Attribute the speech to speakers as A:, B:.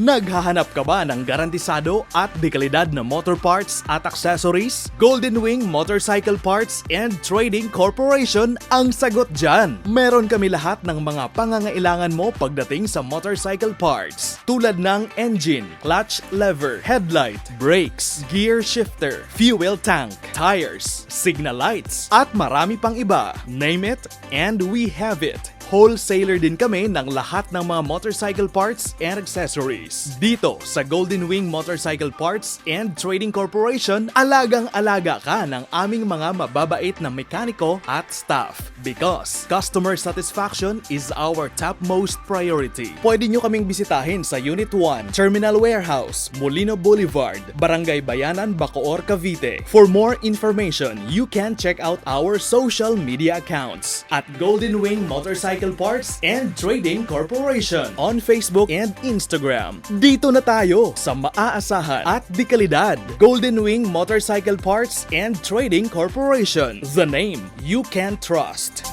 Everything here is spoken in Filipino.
A: Naghahanap ka ba ng garantisado at dekalidad na motor parts at accessories? Golden Wing Motorcycle Parts and Trading Corporation ang sagot dyan. Meron kami lahat ng mga pangangailangan mo pagdating sa motorcycle parts. Tulad ng engine, clutch lever, headlight, brakes, gear shifter, fuel tank, tires, signal lights, at marami pang iba. Name it, and we have it. Wholesaler din kami ng lahat ng mga motorcycle parts and accessories. Dito sa Golden Wing Motorcycle Parts and Trading Corporation, alagang-alaga ka ng aming mga mababait na mekaniko at staff. Because customer satisfaction is our topmost priority. Pwede nyo kaming bisitahin sa Unit 1, Terminal Warehouse, Molino Boulevard, Barangay Bayanan, BACOOR, CAVITE. For more information, you can check out our social media accounts at Golden Wing Motorcycle Parts and Trading Corporation on Facebook and Instagram. Dito na tayo sa maaasahan at dekalidad. Golden Wing Motorcycle Parts and Trading Corporation. The name you can trust.